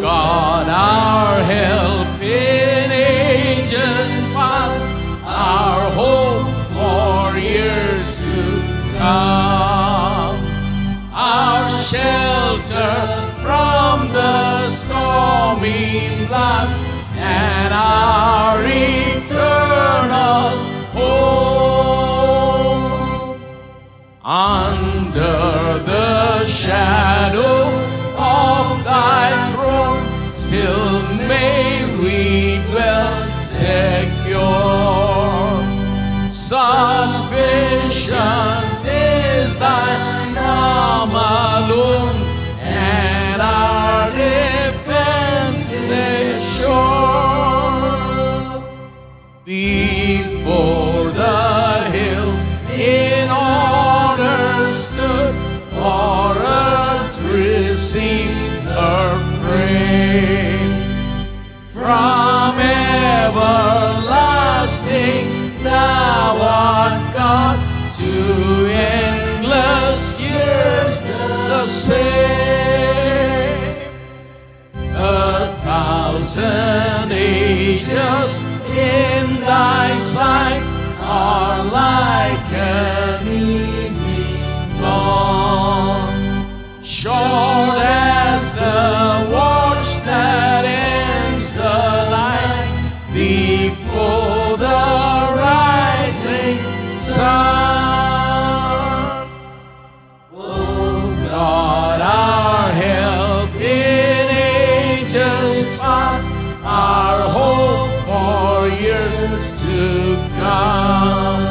God, our help in ages past, our hope for years to come, our shelter from the stormy blast, and our eternal hope. Under the shadow of thy throne, still may we dwell secure. Sufficient is thine arm alone, and our defense is sure. Before the hills in order stood, for earth received her frame. From everlasting thou art God, to endless years the same. 1,000 ages in thy sight are like an evening dawn, short as the watch that ends the light before the rising sun. Oh God, our help in ages past, our hope for years to come.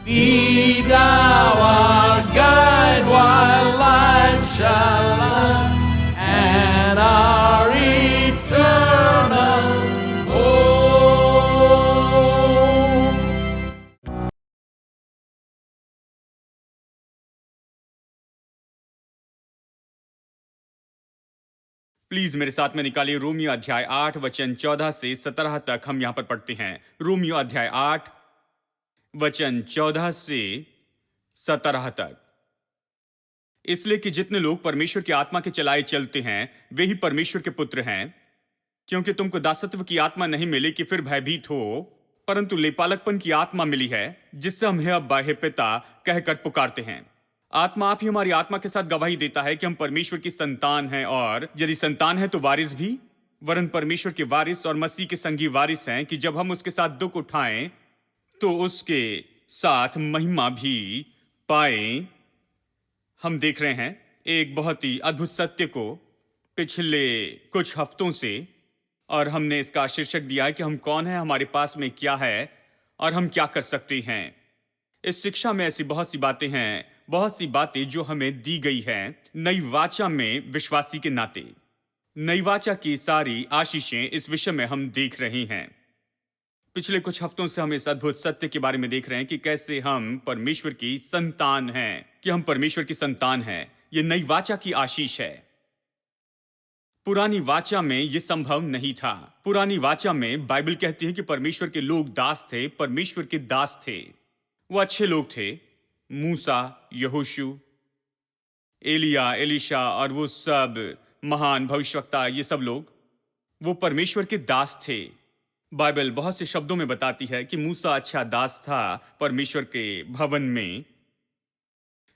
Be thou our guide while life shall last, and our eternal hope. Please मेरे साथ में निकालिए Romeo अध्याय 8 वचन 14 से 17 तक। हम यहां पर पढ़ते हैं रोमियो अध्याय 8 वचन 14 से 17 तक। इसलिए कि जितने लोग परमेश्वर की आत्मा के चलाए चलते हैं वे ही परमेश्वर के पुत्र हैं। क्योंकि तुमको दासत्व की आत्मा नहीं मिली कि फिर भयभीत हो, परंतु लेपालकपन की आत्मा मिली है, जिससे हम हे अब्बा हे पिता कहकर पुकारते हैं। आत्मा आप ही हमारी आत्मा के साथ गवाही देता है कि हम परमेश्वर की संतान हैं, और यदि संतान है तो वारिस भी, वरन परमेश्वर के वारिस और मसीह के संगी वारिस हैं, कि जब हम उसके साथ दुख उठाएं तो उसके साथ महिमा भी पाएं। हम देख रहे हैं एक बहुत ही अद्भुत सत्य को पिछले कुछ हफ्तों से, और हमने इसका शीर्षक दिया है कि हम कौन हैं, हमारे पास में क्या है और हम क्या कर सकते हैं। इस शिक्षा में ऐसी बहुत सी बातें हैं, बहुत सी बातें जो हमें दी गई हैं नई वाचा में विश्वासी के नाते। नई वाचा की सारी आशीषें इस विषय में हम देख रहे हैं। पिछले कुछ हफ्तों से हम इस अद्भुत सत्य के बारे में देख रहे हैं कि कैसे हम परमेश्वर की संतान हैं, कि हम परमेश्वर की संतान हैं। यह नई वाचा की आशीष है। पुरानी वाचा में यह संभव नहीं था। पुरानी वाचा में बाइबल कहती है कि परमेश्वर के लोग दास थे, परमेश्वर के दास थे। वो अच्छे लोग थे, मूसा, यहोशू, एलिया, एलिशा और वो सब महान भविष्यवक्ता, ये सब लोग वो परमेश्वर के दास थे। बाइबल बहुत से शब्दों में बताती है कि मूसा अच्छा दास था परमेश्वर के भवन में,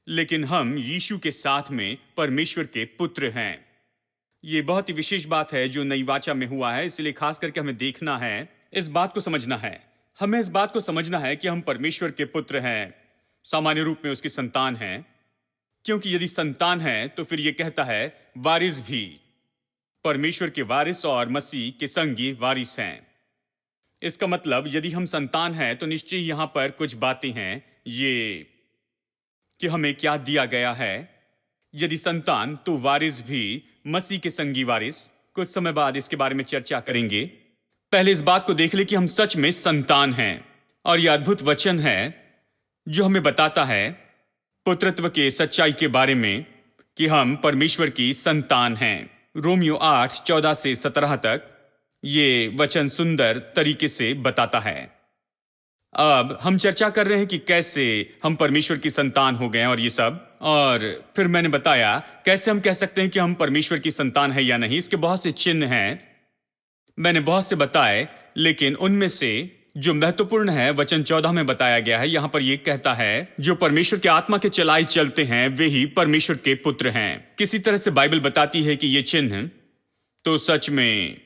लेकिन हम यीशु के साथ में परमेश्वर के पुत्र हैं। ये बहुत ही विशेष बात है जो नई वाचा में हुआ है, इसलिए खास करके हमें देखना है, इस बात को समझना है। हमें इस बात को समझना है कि हम परमेश्वर के पुत्र हैं, सामान्य रूप में उसकी संतान हैं। क्योंकि यदि संतान है तो फिर यह कहता है वारिस भी, परमेश्वर के वारिस और मसीह के संगी वारिस हैं। इसका मतलब यदि हम संतान हैं तो निश्चय यहां पर कुछ बातें हैं, ये कि हमें क्या दिया गया है। यदि संतान तो वारिस भी, मसीह के संगी वारिस। कुछ समय बाद इसके बारे में चर्चा करेंगे। पहले इस बात को देख ले कि हम सच में संतान हैं, और यह अद्भुत वचन है जो हमें बताता है पुत्रत्व के सच्चाई के बारे में कि हम परमेश्वर की संतान हैं। रोमियो 8 14 से 17 तक ये वचन सुंदर तरीके से बताता है। अब हम चर्चा कर रहे हैं कि कैसे हम परमेश्वर की संतान हो गए और ये सब, और फिर मैंने बताया कैसे हम कह सकते हैं कि हम परमेश्वर की संतान है या नहीं। इसके बहुत से चिन्ह हैं, मैंने बहुत से बताए, लेकिन उनमें से जो महत्वपूर्ण है वचन 14 में बताया गया है। यहां पर यह कहता है जो परमेश्वर के आत्मा के चलाए चलते हैं वे ही परमेश्वर के पुत्र हैं। किसी तरह से बाइबल बताती है कि ये चिन्ह तो सच में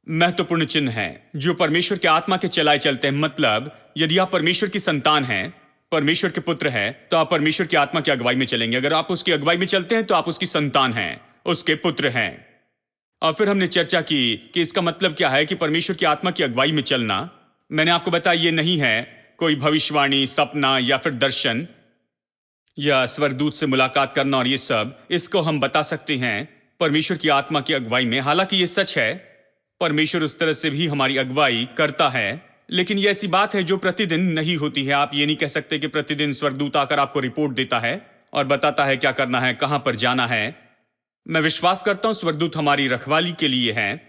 महत्वपूर्ण चिन्ह है जो परमेश्वर के आत्मा के चलाए चलते हैं। मतलब यदि आप परमेश्वर की संतान हैं, परमेश्वर के पुत्र हैं, तो आप परमेश्वर की आत्मा की अगुवाई में चलेंगे। अगर आप उसकी अगुवाई में चलते हैं तो आप उसकी संतान हैं, उसके पुत्र हैं। और फिर हमने चर्चा की कि इसका मतलब क्या है कि परमेश्वर की आत्मा की अगुवाई में चलना। मैंने आपको बताया ये नहीं है कोई भविष्यवाणी, सपना या फिर दर्शन या स्वर्गदूत से मुलाकात करना और ये सब। इसको हम बता सकते हैं परमेश्वर की आत्मा की अगुवाई में। हालांकि ये सच है, परमेश्वर उस तरह से भी हमारी अगुवाई करता है, लेकिन ये ऐसी बात है जो प्रतिदिन नहीं होती है। आप ये नहीं कह सकते कि प्रतिदिन स्वर्गदूत आकर आपको रिपोर्ट देता है और बताता है क्या करना है, कहां पर जाना है। मैं विश्वास करता हूं स्वर्गदूत हमारी रखवाली के लिए हैं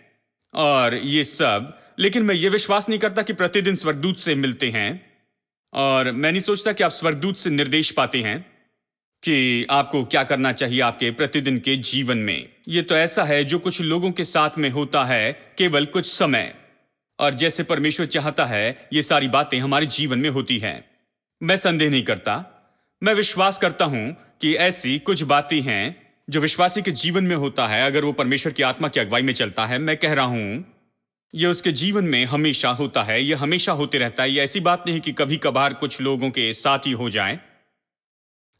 और ये सब, लेकिन मैं ये विश्वास नहीं करता कि प्रतिदिन स्वर्गदूत से मिलते हैं। और मैं नहीं सोचता कि आप स्वर्गदूत से निर्देश पाते हैं कि आपको क्या करना चाहिए आपके प्रतिदिन के जीवन में। ये तो ऐसा है जो कुछ लोगों के साथ में होता है केवल कुछ समय, और जैसे परमेश्वर चाहता है ये सारी बातें हमारे जीवन में होती हैं। मैं संदेह नहीं करता, मैं विश्वास करता हूं कि ऐसी कुछ बातें हैं जो विश्वासी के जीवन में होता है अगर वो परमेश्वर की आत्मा की अगुवाई में चलता है। मैं कह रहा हूं ये उसके जीवन में हमेशा होता है, ये हमेशा होते रहता है। ये ऐसी बात नहीं कि कभी कभार कुछ लोगों के साथ ही हो जाए।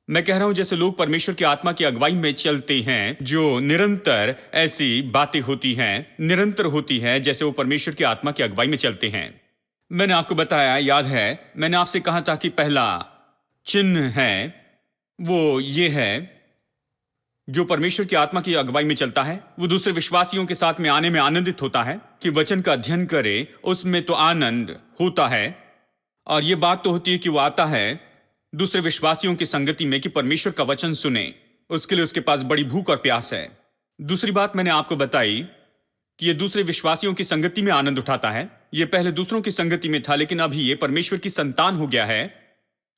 मैं कह रहा हूं जैसे लोग परमेश्वर की आत्मा की अगुवाई में चलते हैं, जो निरंतर ऐसी बातें होती हैं, निरंतर होती है जैसे वो परमेश्वर की आत्मा की अगुवाई में चलते हैं। मैंने आपको बताया, याद है मैंने आपसे कहा था कि पहला चिन्ह है वो ये है जो परमेश्वर की आत्मा की अगुवाई में चलता है वो दूसरे विश्वासियों के साथ में आने में आनंदित होता है कि वचन का अध्ययन करे, उसमें तो आनंद होता है। और ये बात तो होती है कि वो आता है दूसरे विश्वासियों की संगति में कि परमेश्वर का वचन सुने, उसके लिए उसके पास बड़ी भूख और प्यास है। दूसरी बात मैंने आपको बताई कि ये दूसरे विश्वासियों की संगति में आनंद उठाता है। ये पहले दूसरों की संगति में था, लेकिन अभी ये परमेश्वर की संतान हो गया है।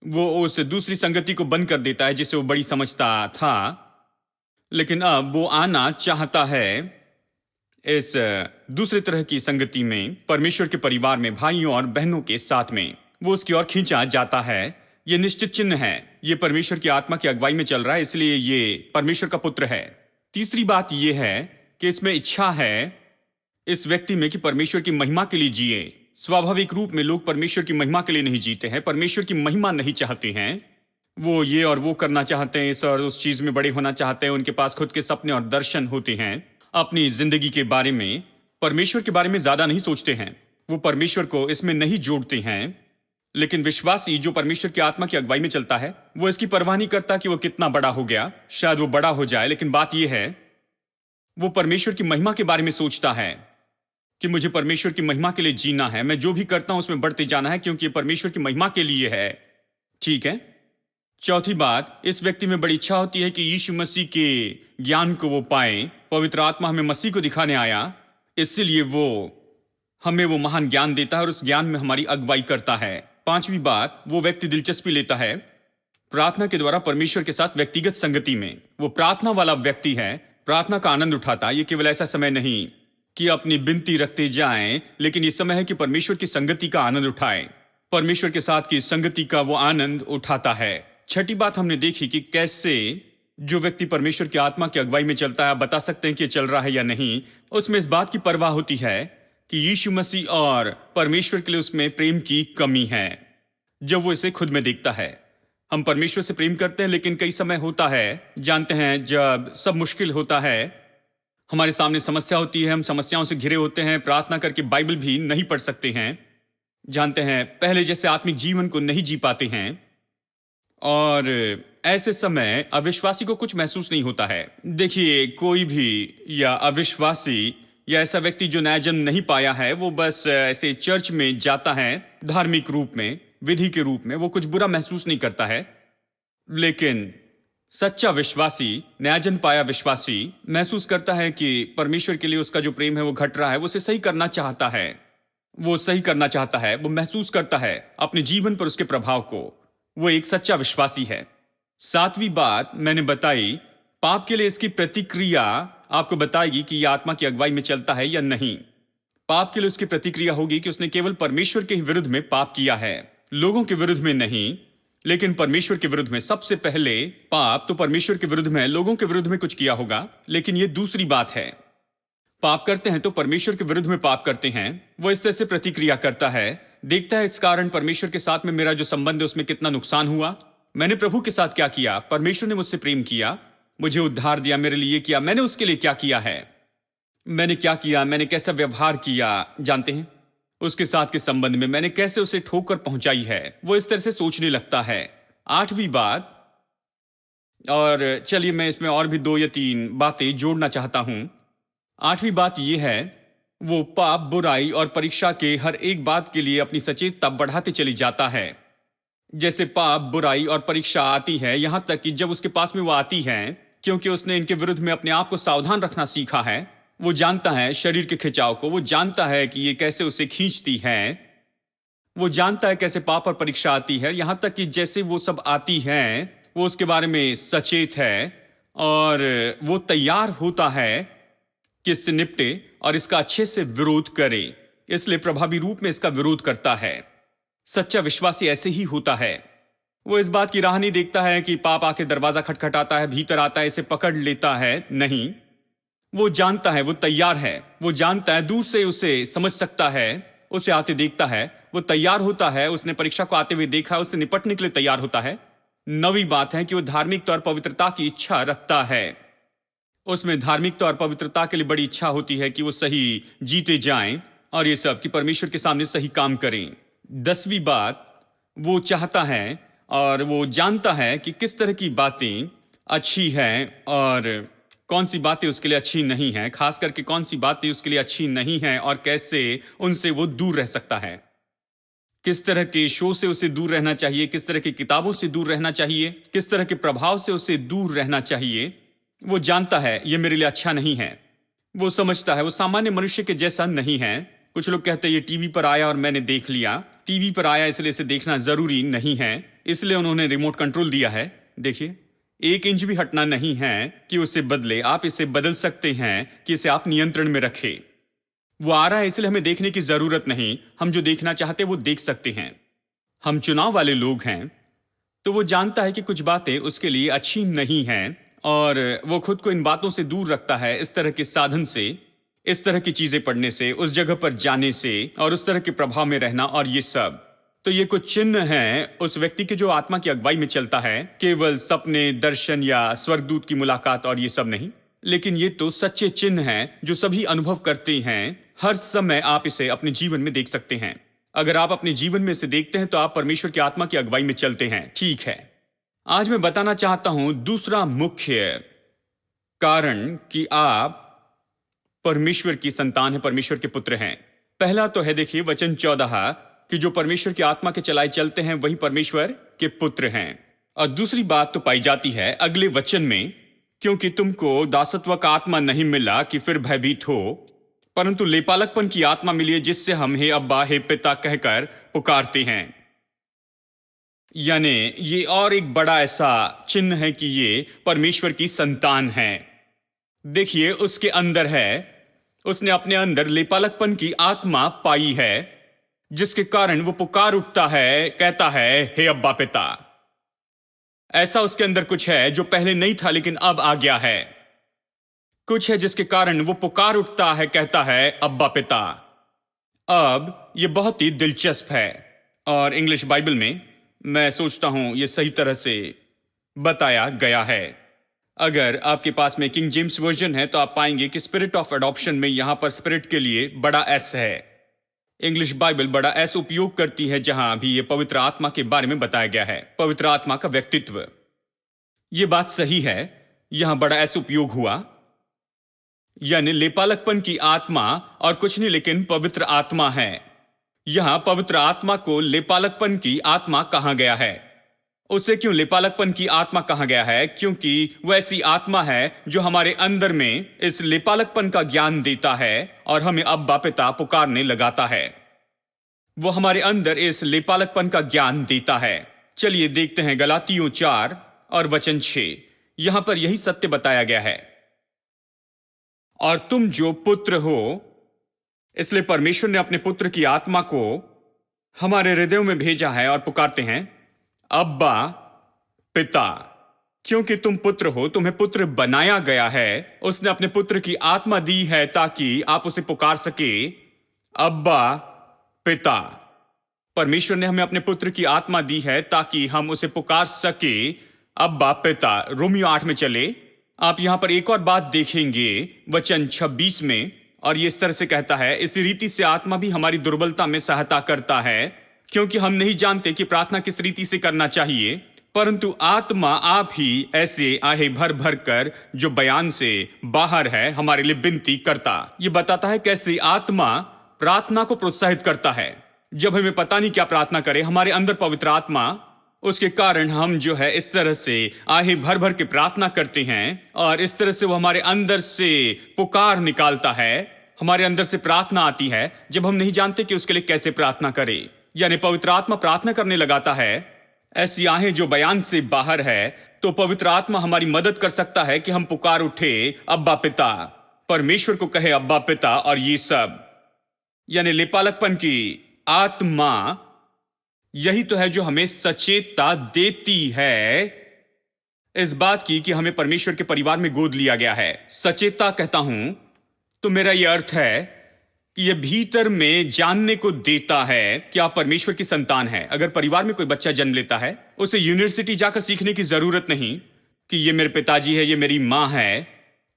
वो उस दूसरी संगति को बंद कर देता है जिसे वो बड़ी समझता था, लेकिन अब वो आना चाहता है इस दूसरे तरह की संगति में, परमेश्वर के परिवार में, भाइयों और बहनों के साथ में। वो उसकी ओर खींचा जाता है। ये निश्चित चिन्ह है, ये परमेश्वर की आत्मा की अगुवाई में चल रहा है, इसलिए ये परमेश्वर का पुत्र है। तीसरी बात ये है कि इसमें इच्छा है इस व्यक्ति में कि परमेश्वर की महिमा के लिए जिए। स्वाभाविक रूप में लोग परमेश्वर की महिमा के लिए नहीं जीते हैं, परमेश्वर की महिमा नहीं चाहते हैं। वो ये और वो करना चाहते हैं, इस और उस चीज में बड़े होना चाहते हैं। उनके पास खुद के सपने और दर्शन होते हैं अपनी जिंदगी के बारे में, परमेश्वर के बारे में ज्यादा नहीं सोचते हैं। वो परमेश्वर को इसमें नहीं जोड़ते हैं। लेकिन विश्वासी जो परमेश्वर की आत्मा की अगुवाई में चलता है वो इसकी परवाह नहीं करता कि वो कितना बड़ा हो गया, शायद वो बड़ा हो जाए, लेकिन बात यह है वो परमेश्वर की महिमा के बारे में सोचता है कि मुझे परमेश्वर की महिमा के लिए जीना है, मैं जो भी करता हूं उसमें बढ़ते जाना है क्योंकि ये परमेश्वर की महिमा के लिए है। ठीक है। चौथी बात, इस व्यक्ति में बड़ी इच्छा होती है कि यीशु मसीह के ज्ञान को वो पाए। पवित्र आत्मा हमें मसीह को दिखाने आया, इसलिए वो हमें वो महान ज्ञान देता है और उस ज्ञान में हमारी अगुवाई करता है। पांचवी बात, वो व्यक्ति दिलचस्पी लेता है प्रार्थना के द्वारा परमेश्वर के साथ व्यक्तिगत संगति में। वो प्रार्थना वाला व्यक्ति है, प्रार्थना का आनंद उठाता है। ये केवल ऐसा समय नहीं कि अपनी विनती रखते जाएं, लेकिन ये समय है कि परमेश्वर की संगति का आनंद उठाएं। परमेश्वर के साथ की संगति का वो आनंद उठाता है। छठी बात हमने देखी कि कैसे जो व्यक्ति परमेश्वर की आत्मा की अगुवाई में चलता है, आप बता सकते हैं कि चल रहा है या नहीं। उसमें इस बात की परवाह होती है कि यीशु मसीह और परमेश्वर के लिए उसमें प्रेम की कमी है। जब वो इसे खुद में देखता है, हम परमेश्वर से प्रेम करते हैं, लेकिन कई समय होता है, जानते हैं, जब सब मुश्किल होता है, हमारे सामने समस्या होती है, हम समस्याओं से घिरे होते हैं, प्रार्थना करके बाइबल भी नहीं पढ़ सकते हैं, जानते हैं, पहले जैसे आत्मिक जीवन को नहीं जी पाते हैं, और ऐसे समय अविश्वासी को कुछ महसूस नहीं होता है। देखिए, कोई भी या अविश्वासी या ऐसा व्यक्ति जो नया जन्म नहीं पाया है, वो बस ऐसे चर्च में जाता है धार्मिक रूप में, विधि के रूप में, वो कुछ बुरा महसूस नहीं करता है। लेकिन सच्चा विश्वासी, नया जन्म पाया विश्वासी महसूस करता है कि परमेश्वर के लिए उसका जो प्रेम है वो घट रहा है, वो उसे सही करना चाहता है, वो सही करना चाहता है, वो महसूस करता है अपने जीवन पर उसके प्रभाव को। वो एक सच्चा विश्वासी है। सातवीं बात मैंने बताई, पाप के लिए इसकी प्रतिक्रिया आपको बताएगी कि यह आत्मा की अगुवाई में चलता है या नहीं। पाप के लिए उसकी प्रतिक्रिया होगी कि उसने केवल परमेश्वर के ही विरुद्ध में पाप किया है, लोगों के विरुद्ध में नहीं, लेकिन परमेश्वर के विरुद्ध में। सबसे पहले पाप तो परमेश्वर के विरुद्ध में, लोगों के विरुद्ध में कुछ किया होगा, लेकिन यह दूसरी बात है। पाप करते हैं तो परमेश्वर के विरुद्ध में पाप करते हैं। वो इस तरह से प्रतिक्रिया करता है, देखता है इस कारण परमेश्वर के साथ में मेरा जो संबंध है उसमें कितना नुकसान हुआ। मैंने प्रभु के साथ क्या किया, परमेश्वर ने मुझसे प्रेम किया, मुझे उद्धार दिया, मेरे लिए किया, मैंने उसके लिए क्या किया है, मैंने क्या किया, मैंने कैसा व्यवहार किया, जानते हैं, उसके साथ के संबंध में मैंने कैसे उसे ठोकर पहुंचाई है। वो इस तरह से सोचने लगता है। आठवीं बात, और चलिए मैं इसमें और भी 2 या 3 बातें जोड़ना चाहता हूं। आठवीं बात यह है, वो पाप, बुराई और परीक्षा के हर एक बात के लिए अपनी सचेतता बढ़ाते चली जाता है। जैसे पाप, बुराई और परीक्षा आती है, यहां तक कि जब उसके पास में वो आती है, क्योंकि उसने इनके विरुद्ध में अपने आप को सावधान रखना सीखा है, वो जानता है शरीर के खिंचाव को, वो जानता है कि ये कैसे उसे खींचती है, वो जानता है कैसे पाप और परीक्षा आती है। यहां तक कि जैसे वो सब आती है, वो उसके बारे में सचेत है और वो तैयार होता है कि इससे निपटे और इसका अच्छे से विरोध करे, इसलिए प्रभावी रूप में इसका विरोध करता है। सच्चा विश्वासी ऐसे ही होता है। वो इस बात की राह नहीं देखता है कि पाप आके दरवाजा खटखटाता है, भीतर आता है, इसे पकड़ लेता है, नहीं। वो जानता है, वो तैयार है, वो जानता है, दूर से उसे समझ सकता है, उसे आते देखता है, वो तैयार होता है, उसने परीक्षा को आते हुए देखा, उससे निपटने के लिए तैयार होता है। नवीं बात है कि वो धार्मिकता और पवित्रता की इच्छा रखता है। उसमें धार्मिकता और पवित्रता के लिए बड़ी इच्छा होती है कि वो सही जीते जाएं और ये सब कि परमेश्वर के सामने सही काम करें। 10वीं बात, वो चाहता है और वो जानता है कि किस तरह की बातें अच्छी हैं और कौन सी बातें उसके लिए अच्छी नहीं हैं, खास करके कौन सी बातें उसके लिए अच्छी नहीं हैं और कैसे उनसे वो दूर रह सकता है। किस तरह के शो से उसे दूर रहना चाहिए, किस तरह की किताबों से दूर रहना चाहिए, किस तरह के प्रभाव से उसे दूर रहना चाहिए। वो जानता है ये मेरे लिए अच्छा नहीं है। वो समझता है वो सामान्य मनुष्य के जैसा नहीं है। कुछ लोग कहते हैं ये टीवी पर आया और मैंने देख लिया, टीवी पर आया इसलिए इसे देखना जरूरी नहीं है, इसलिए उन्होंने रिमोट कंट्रोल दिया है। देखिए, 1 इंच भी हटना नहीं है कि उसे बदले। आप इसे बदल सकते हैं कि इसे आप नियंत्रण में रखें। वो आ रहा है इसलिए हमें देखने की जरूरत नहीं, हम जो देखना चाहते वो देख सकते हैं। हम चुनाव वाले लोग हैं, तो वो जानता है कि कुछ बातें उसके लिए अच्छी नहीं हैं और वो खुद को इन बातों से दूर रखता है, इस तरह के साधन से, इस तरह की चीजें पढ़ने से, उस जगह पर जाने से और उस तरह के प्रभाव में रहना और ये सब। तो ये कुछ चिन्ह हैं उस व्यक्ति के जो आत्मा की अगुवाई में चलता है, केवल सपने, दर्शन या स्वर्गदूत की मुलाकात और ये सब नहीं, लेकिन ये तो सच्चे चिन्ह हैं जो सभी अनुभव करते हैं। हर समय आप इसे अपने जीवन में देख सकते हैं। अगर आप अपने जीवन में इसे देखते हैं तो आप परमेश्वर की आत्मा की अगुवाई में चलते हैं। ठीक है, आज मैं बताना चाहता हूं दूसरा मुख्य कारण कि आप परमेश्वर की संतान है, परमेश्वर के पुत्र हैं। पहला तो है, देखिए वचन 14, कि जो परमेश्वर की आत्मा के चलाए चलते हैं वही परमेश्वर के पुत्र हैं। और दूसरी बात तो पाई जाती है अगले वचन में, क्योंकि तुमको दासत्व का आत्मा नहीं मिला कि फिर भयभीत हो, परंतु लेपालकपन की आत्मा मिली है, जिससे हम हे अब्बा, हे पिता कहकर पुकारते हैं। यानी ये और एक बड़ा ऐसा चिन्ह है कि ये परमेश्वर की संतान है। देखिए, उसके अंदर है, उसने अपने अंदर लेपालकपन की आत्मा पाई है, जिसके कारण वो पुकार उठता है, कहता है हे अब्बा पिता। ऐसा उसके अंदर कुछ है जो पहले नहीं था लेकिन अब आ गया है। कुछ है जिसके कारण वो पुकार उठता है, कहता है अब्बा पिता। अब ये बहुत ही दिलचस्प है और इंग्लिश बाइबल में मैं सोचता हूं ये सही तरह से बताया गया है। अगर आपके पास में किंग जेम्स वर्जन है तो आप पाएंगे कि स्पिरिट ऑफ एडॉप्शन में यहां पर स्पिरिट के लिए बड़ा एस है। इंग्लिश बाइबल बड़ा एस उपयोग करती है जहां भी ये पवित्र आत्मा के बारे में बताया गया है, पवित्र आत्मा का व्यक्तित्व। ये बात सही है, यहां बड़ा एस उपयोग हुआ, यानी लेपालकपन की आत्मा और कुछ नहीं लेकिन पवित्र आत्मा है। यहां पवित्र आत्मा को लेपालकपन की आत्मा कहा गया है। उसे क्यों लेपालकपन की आत्मा कहा गया है? क्योंकि वह ऐसी आत्मा है जो हमारे अंदर में इस लेपालकपन का ज्ञान देता है और हमें अब्बा पिता पुकारने लगाता है। वो हमारे अंदर इस लेपालकपन का ज्ञान देता है। चलिए देखते हैं गलातियों 4 और वचन 6, यहां पर यही सत्य बताया गया है। और तुम जो पुत्र हो, इसलिए परमेश्वर ने अपने पुत्र की आत्मा को हमारे हृदयों में भेजा है और पुकारते हैं, अब्बा पिता। क्योंकि तुम पुत्र हो, तुम्हें पुत्र बनाया गया है। उसने अपने पुत्र की आत्मा दी है ताकि आप उसे पुकार सके, अब्बा पिता। परमेश्वर ने हमें अपने पुत्र की आत्मा दी है ताकि हम उसे पुकार सके, अब्बा पिता। रोमियो 8 में चले, आप यहां पर एक और बात देखेंगे वचन 26 में, और ये इस तरह से कहता है, इसी रीति से आत्मा भी हमारी दुर्बलता में सहायता करता है, क्योंकि हम नहीं जानते कि प्रार्थना किस रीति से करना चाहिए, परंतु आत्मा आप ही ऐसे आहे भर भर कर जो बयान से बाहर है हमारे लिए विनती करता। ये बताता है कैसे आत्मा प्रार्थना को प्रोत्साहित करता है। जब हमें पता नहीं क्या प्रार्थना करें, हमारे अंदर पवित्र आत्मा, उसके कारण हम जो है इस तरह से आहे भर भर के प्रार्थना करते हैं, और इस तरह से वो हमारे अंदर से पुकार निकालता है, हमारे अंदर से प्रार्थना आती है जब हम नहीं जानते कि उसके लिए कैसे प्रार्थना करें। यानी पवित्र आत्मा प्रार्थना करने लगाता है, ऐसी आहें जो बयान से बाहर है, तो पवित्र आत्मा हमारी मदद कर सकता है कि हम पुकार उठे, अब्बा पिता, परमेश्वर को कहे अब्बा पिता। और ये सब यानी लेपालकपन की आत्मा यही तो है जो हमें सचेतता देती है इस बात की कि हमें परमेश्वर के परिवार में गोद लिया गया है। सचेतता कहता हूं तो मेरा यह अर्थ है कि यह भीतर में जानने को देता है कि आप परमेश्वर की संतान है। अगर परिवार में कोई बच्चा जन्म लेता है, उसे यूनिवर्सिटी जाकर सीखने की जरूरत नहीं कि ये मेरे पिताजी है, ये मेरी मां है।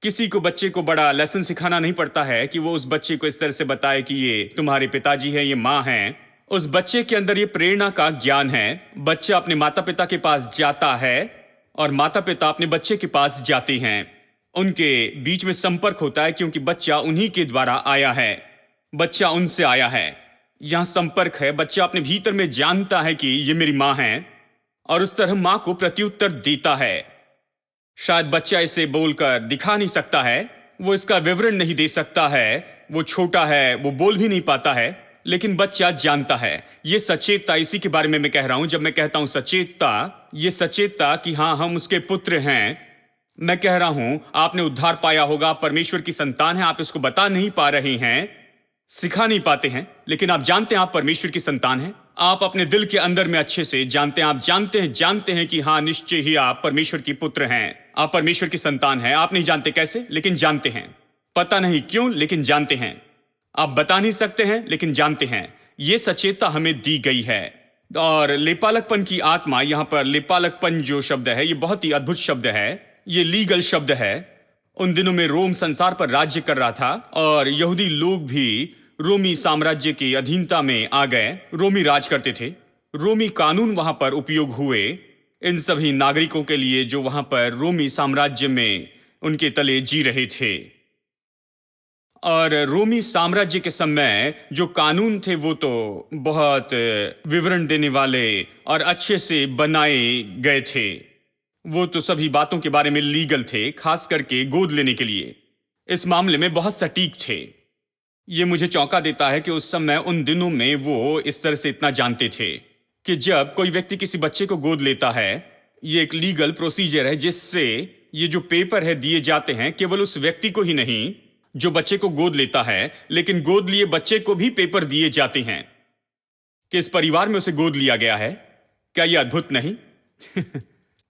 किसी को बच्चे को बड़ा लेसन सिखाना नहीं पड़ता है कि वो उस बच्चे को इस तरह से बताए कि ये तुम्हारे पिताजी है, ये मां है। उस बच्चे के अंदर ये प्रेरणा का ज्ञान है। बच्चा अपने माता पिता के पास जाता है और माता पिता अपने बच्चे के पास जाते हैं। उनके बीच में संपर्क होता है क्योंकि बच्चा उन्हीं के द्वारा आया है, बच्चा उनसे आया है। यहां संपर्क है। बच्चा अपने भीतर में जानता है कि ये मेरी मां है और उस तरह मां को प्रत्युत्तर देता है। शायद बच्चा इसे बोलकर दिखा नहीं सकता है, वो इसका विवरण नहीं दे सकता है, वो छोटा है, वो बोल भी नहीं पाता है, लेकिन बच्चा जानता है। ये सचेतता, इसी के बारे में मैं कह रहा हूं। जब मैं कहता हूं सचेतता, ये सचेतता कि हां हम उसके पुत्र हैं। मैं कह रहा हूं आपने उद्धार पाया होगा, आप परमेश्वर की संतान हैं, आप इसको बता नहीं पा रहे हैं, सिखा नहीं पाते हैं, लेकिन आप जानते हैं आप परमेश्वर की संतान हैं। आप अपने दिल के अंदर में अच्छे से जानते हैं, आप जानते हैं कि हाँ निश्चय ही आप परमेश्वर की पुत्र हैं, आप परमेश्वर की संतान हैं। आप नहीं जानते कैसे, लेकिन जानते हैं। पता नहीं क्यों, लेकिन जानते हैं। आप बता नहीं सकते हैं, लेकिन जानते हैं। यह सचेतता हमें दी गई है। और लेपालकपन की आत्मा, यहां पर लेपालकपन जो शब्द है, यह बहुत ही अद्भुत शब्द है। यह लीगल शब्द है। उन दिनों में रोम संसार पर राज्य कर रहा था और यहूदी लोग भी रोमी साम्राज्य की अधीनता में आ गए। रोमी राज करते थे। रोमी कानून वहां पर उपयोग हुए इन सभी नागरिकों के लिए जो वहां पर रोमी साम्राज्य में उनके तले जी रहे थे। और रोमी साम्राज्य के समय जो कानून थे वो तो बहुत विवरण देने वाले और अच्छे से बनाए गए थे। वो तो सभी बातों के बारे में लीगल थे, खास करके गोद लेने के लिए इस मामले में बहुत सटीक थे। ये मुझे चौंका देता है कि उस समय, उन दिनों में वो इस तरह से इतना जानते थे कि जब कोई व्यक्ति किसी बच्चे को गोद लेता है, ये एक लीगल प्रोसीजर है जिससे ये जो पेपर है दिए जाते हैं केवल उस व्यक्ति को ही नहीं जो बच्चे को गोद लेता है, लेकिन गोद लिए बच्चे को भी पेपर दिए जाते हैं कि इस परिवार में उसे गोद लिया गया है। क्या यह अद्भुत नहीं?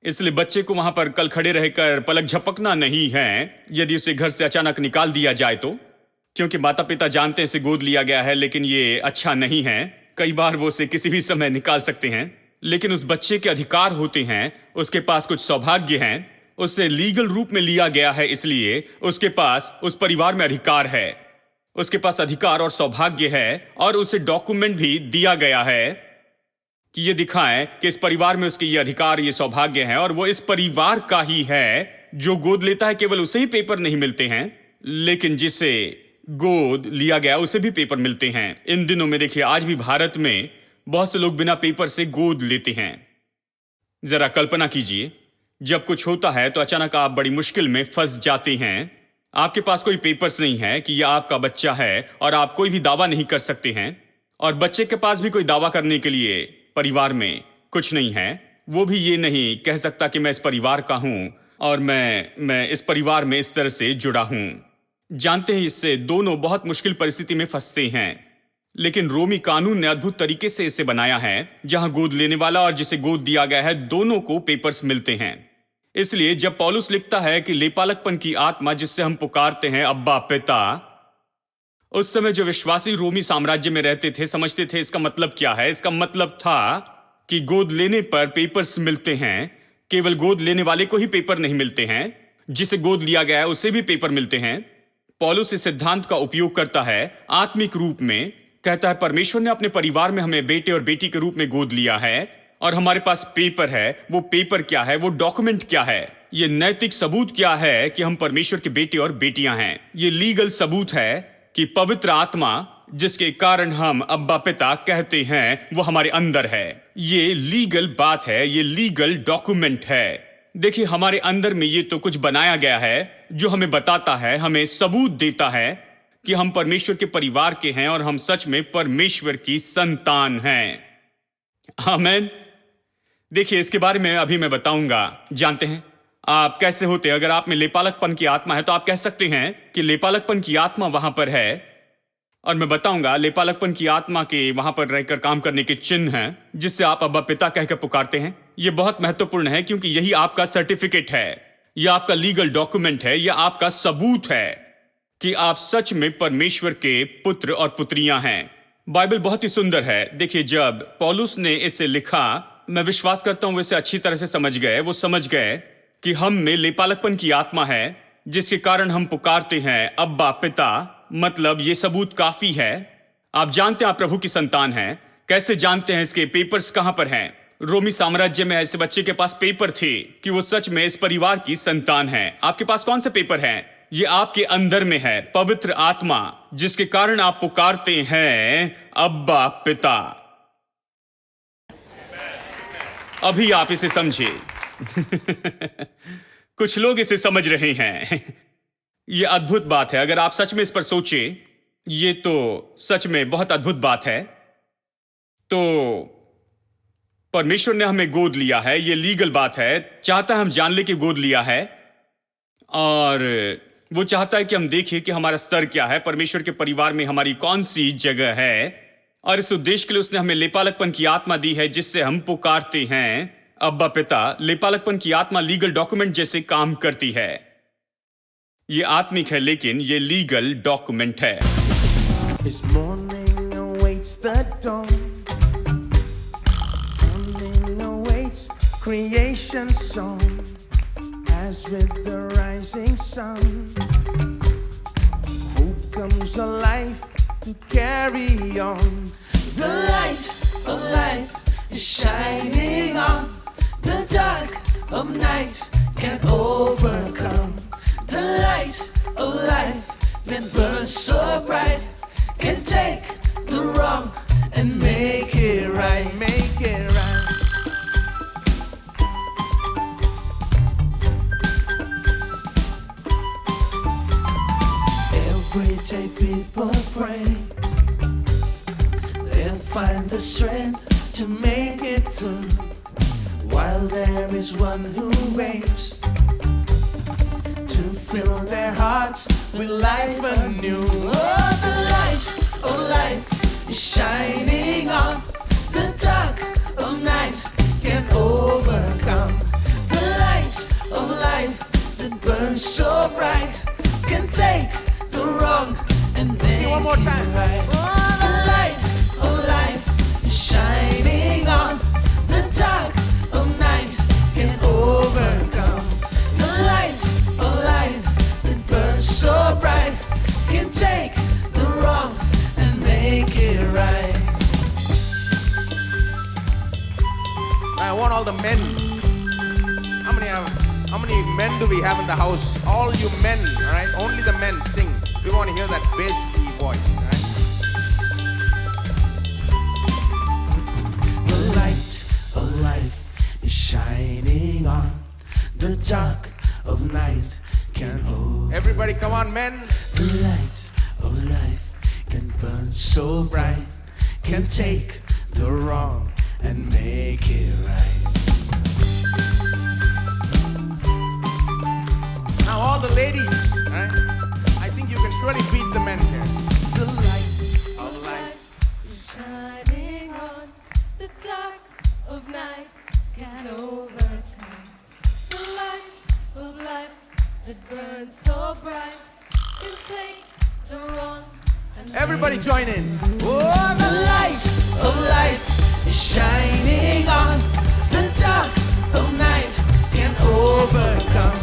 इसलिए बच्चे को वहां पर कल खड़े रहकर पलक झपकना नहीं है यदि उसे घर से अचानक निकाल दिया जाए तो, क्योंकि माता पिता जानते हैं इसे गोद लिया गया है, लेकिन ये अच्छा नहीं है। कई बार वो उसे किसी भी समय निकाल सकते हैं, लेकिन उस बच्चे के अधिकार होते हैं, उसके पास कुछ सौभाग्य हैं, उसे लीगल रूप में लिया गया है, इसलिए उसके पास उस परिवार में अधिकार है, उसके पास अधिकार और सौभाग्य है, और उसे डॉक्यूमेंट भी दिया गया है कि ये दिखाएं कि इस परिवार में उसके ये अधिकार, ये सौभाग्य है, और वो इस परिवार का ही है। जो गोद लेता है केवल उसे ही पेपर नहीं मिलते हैं, लेकिन जिसे गोद लिया गया उसे भी पेपर मिलते हैं। इन दिनों में देखिए, आज भी भारत में बहुत से लोग बिना पेपर से गोद लेते हैं। जरा कल्पना कीजिए, जब कुछ होता है तो अचानक आप बड़ी मुश्किल में फंस जाते हैं। आपके पास कोई पेपर्स नहीं है कि यह आपका बच्चा है और आप कोई भी दावा नहीं कर सकते हैं, और बच्चे के पास भी कोई दावा करने के लिए परिवार में कुछ नहीं है। वो भी ये नहीं कह सकता कि मैं इस परिवार का हूं और मैं इस परिवार में इस तरह से जुड़ा हूं। जानते हैं, इससे दोनों बहुत मुश्किल परिस्थिति में फंसते हैं। लेकिन रोमी कानून ने अद्भुत तरीके से इसे बनाया है, जहां गोद लेने वाला और जिसे गोद दिया गया है दोनों को पेपर्स मिलते हैं। इसलिए जब पौलुस लिखता है कि लेपालकपन की आत्मा जिससे हम पुकारते हैं अब्बा पिता, उस समय जो विश्वासी रोमी साम्राज्य में रहते थे समझते थे इसका मतलब क्या है। इसका मतलब था कि गोद लेने पर पेपर्स मिलते हैं। केवल गोद लेने वाले को ही पेपर नहीं मिलते हैं, जिसे गोद लिया गया है उसे भी पेपर मिलते हैं। पौलुस इस सिद्धांत का उपयोग करता है आत्मिक रूप में। कहता है परमेश्वर ने अपने परिवार में हमें बेटे और बेटी के रूप में गोद लिया है और हमारे पास पेपर है। वो पेपर क्या है, वो डॉक्यूमेंट क्या है, ये नैतिक सबूत क्या है कि हम परमेश्वर के बेटे और बेटियां हैं। ये लीगल सबूत है कि पवित्र आत्मा जिसके कारण हम अब्बा पिता कहते हैं वो हमारे अंदर है। ये लीगल बात है, ये लीगल डॉक्यूमेंट है। देखिए, हमारे अंदर में ये तो कुछ बनाया गया है जो हमें बताता है, हमें सबूत देता है कि हम परमेश्वर के परिवार के हैं और हम सच में परमेश्वर की संतान हैं। आमीन। देखिए, इसके बारे में अभी मैं बताऊंगा। जानते हैं आप कैसे होते हैं? अगर आप में लेपालकपन की आत्मा है तो आप कह सकते हैं कि लेपालकपन की आत्मा वहां पर है, और मैं बताऊंगा लेपालकपन की आत्मा के वहां पर रहकर काम करने के चिन्ह हैं जिससे आप अब्बा पिता कहकर पुकारते हैं। यह बहुत महत्वपूर्ण है क्योंकि यही आपका सर्टिफिकेट है, यह आपका लीगल डॉक्यूमेंट है, यह आपका सबूत है कि आप सच में परमेश्वर के पुत्र और पुत्रियां हैं। बाइबल बहुत ही सुंदर है। देखिए, जब पौलुस ने इसे लिखा, मैं विश्वास करता हूं वैसे अच्छी तरह से समझ गए। वो समझ गए कि हम में लेपालकपन की आत्मा है जिसके कारण हम पुकारते हैं अब्बा पिता। मतलब ये सबूत काफी है। आप जानते हैं आप प्रभु की संतान हैं। कैसे जानते हैं? इसके पेपर्स कहां पर हैं? रोमी साम्राज्य में ऐसे बच्चे के पास पेपर थे कि वो सच में इस परिवार की संतान है। आपके पास कौन से पेपर हैं? ये आपके अंदर में है, पवित्र आत्मा जिसके कारण आप पुकारते हैं अब्बा पिता। अभी आप इसे समझे। कुछ लोग इसे समझ रहे हैं। यह अद्भुत बात है। अगर आप सच में इस पर सोचे, ये तो सच में बहुत अद्भुत बात है। तो परमेश्वर ने हमें गोद लिया है, यह लीगल बात है। चाहता है हम जान ले कि गोद लिया है, और वो चाहता है कि हम देखें कि हमारा स्तर क्या है, परमेश्वर के परिवार में हमारी कौन सी जगह है। और इस उद्देश्य के लिए उसने हमें लेपालकपन की आत्मा दी है जिससे हम पुकारते हैं अब्बा पिता। लेपालकपन की आत्मा लीगल डॉक्यूमेंट जैसे काम करती है। ये आत्मिक है लेकिन ये लीगल डॉक्यूमेंट है। His morning awaits the dawn. Morning awaits creation's song. As with the rising sun, hope comes alive to carry on. The light of life is shining on. The dark of night can overcome. The light of life that burns so bright can take the wrong and make it right, make it right. Every day people pray, they'll find the strength to make it through, while there is one who waits to fill their hearts with life anew. Oh, the light of life is shining on. The dark of night can overcome. The light of life that burns so bright can take the wrong and make it one more time. Right. Oh, the light of life is shining on. The dark of night can overcome. The light of life that burns so bright can take the wrong and make it right. I want all the men. How many men do we have in the house? All you men, all right? Only the men sing. We want to hear that bassy voice, all right? The light of life is shining on. The dark of night can hold. Everybody, come on, men. The light of life can burn so bright, can take the wrong and make it right. all the ladies, right? I think you can surely beat the men here. The light of life is shining on the dark of night, can overcome. The light of life that burns so bright can take the wrong. Everybody join in. Oh, the light of life is shining on the dark of night, can overcome.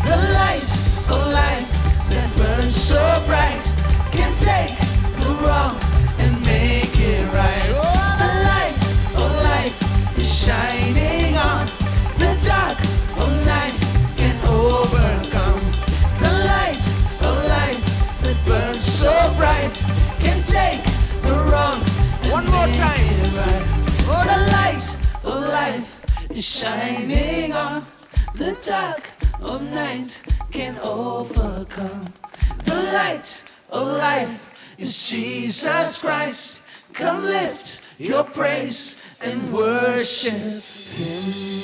The light of life that burns so bright can take the wrong and make it right. Oh, the light of life is shining on the dark of night, can overcome. The light of life that burns so bright can take the wrong. One more time. Right. Oh, the light of life is shining on the dark of night, can overcome. The light of life is Jesus Christ. Come lift your praise and worship Him.